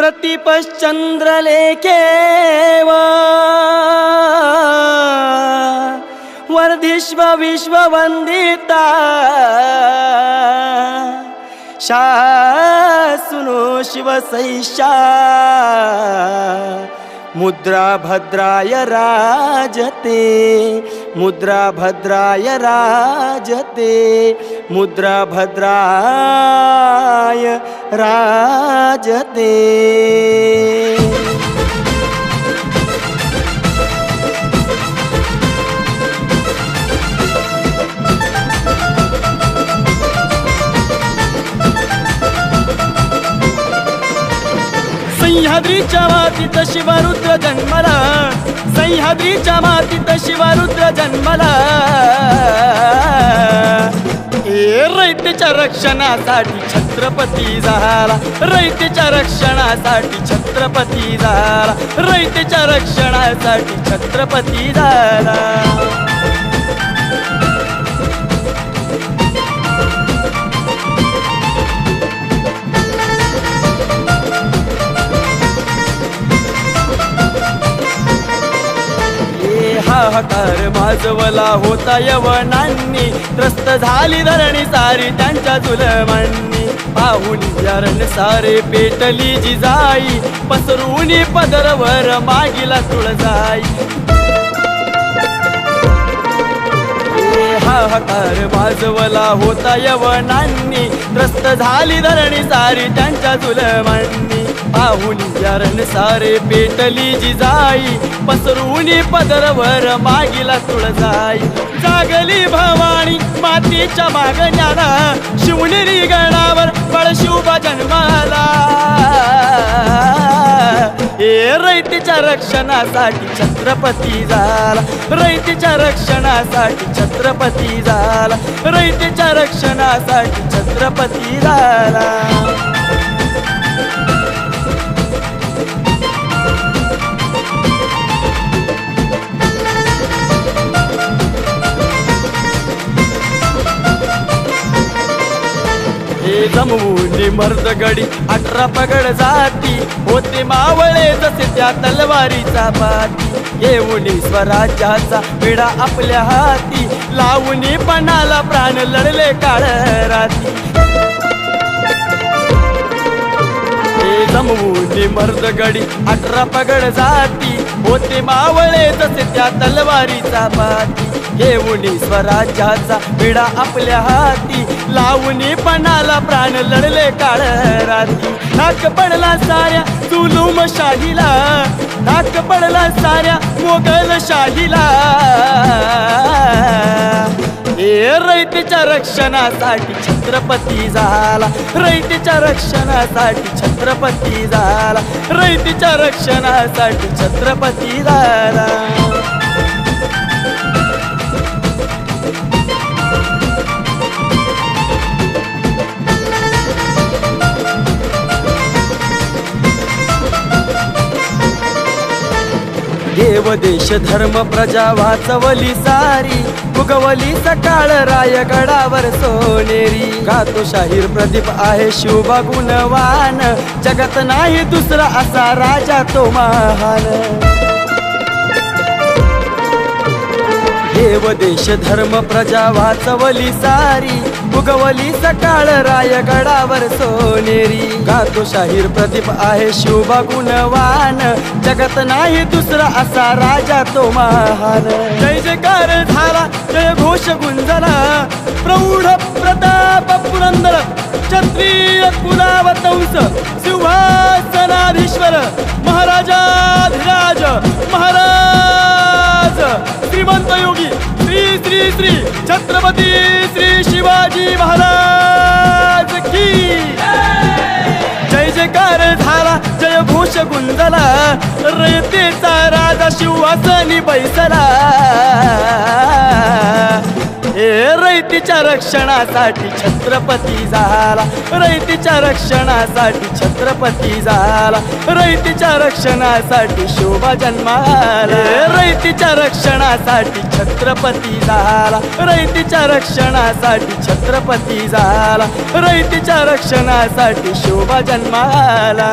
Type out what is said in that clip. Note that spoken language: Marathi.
प्रतिपश्चंद्रलेखेव वर्धिष्व विश्ववंदिता शासुनो शिवसैषा मुद्रा भद्राय राजते मुद्रा भद्राय राजते मुद्रा भद्राय राजते। सह्याद्रीच्या मातीत शिवरुद्र जन्मला सह्याद्रीच्या मातीत शिवरुद्र जन्मला रयतेच्या रक्षणासाठी छत्रपती झाला रयतेच्या रक्षणासाठी छत्रपती झाला रयतेच्या रक्षणासाठी छत्रपती झाला। हाहाकार माजवला होता यवनांनी त्रस्त झाली धरणी सारी त्यांच्या जुलमांनी पाहून यारण सारे पेटली जिजाई पसरूनी पदरवर मागिला तुळजाई। हाहाकार माजवला होता यवनांनी त्रस्त झाली धरणी सारी त्यांच्या जुलमांनी पाहून यारण सारे पेटली जिजाई पसरूनी पदरवर मागिला तुळजाई। जागली भवानी मातीच्या मागण्याला शिवनेरी गडावर बळशिवबा जन्माला रयतेच्या रक्षणासाठी छत्रपती झाला रयतेच्या रक्षणासाठी छत्रपती झाला रयतेच्या रक्षणासाठी छत्रपती झाला। जमवून मर्दगडी 18 पगड जाती होते मावळे जसे त्या तलवारीचा पाती येऊन स्वराज्याचा विडा आपल्या हाती लावून पणाला प्राण लढले काळ राती। जमवून मर्दगडी 18 पगड जाती होते मावळे जसे त्या तलवारीचा पाती येऊन स्वराज्याचा विडा आपल्या हाती लावून पणाला प्राण लढले काळ राती। नाक पडला साऱ्या जुलूम शाहीला नाक पडला साऱ्या मोगल शाहीला रयतेच्या रक्षणासाठी छत्रपती झाला रयतेच्या रक्षणासाठी छत्रपती झाला रयतेच्या रक्षणासाठी छत्रपती झाला। देव देश धर्म प्रजा वाचवली सारी उगवली सकाळ रायगडावर सोनेरी गातो शाहीर प्रदीप आहे शिवबा गुणवान जगत नाही दुसरा असा राजा तो महान। देव देश धर्म प्रजा वाचवली सारी उगवली सकाळ रायगडावर सोनेरी गातो शाहीर प्रदीप आहे शिवबा गुणवान जगत नाही दुसरा असा राजा तो महान। जय जयकार झाला जय घोष गुंजला प्रौढ प्रताप पुरंदर क्षत्रिय कुलावतंस सिंहासनाधीश्वर महाराजाधिराज महाराज श्रीमंत योगी श्री श्री श्री छत्रपती श्री शिवाजी महाराज की जय जयकार झाला जय घोष गुंजला रयतेचा राजा शिवासनी बैसला रयतेच्या रक्षणासाठी छत्रपती झाला रयतेच्या रक्षणासाठी छत्रपती झाला रयतेच्या रक्षणासाठी शोभा जन्माला रयतेच्या रक्षणासाठी छत्रपती झाला रयतेच्या रक्षणासाठी छत्रपती झाला रयतेच्या रक्षणासाठी शोभा जन्माला।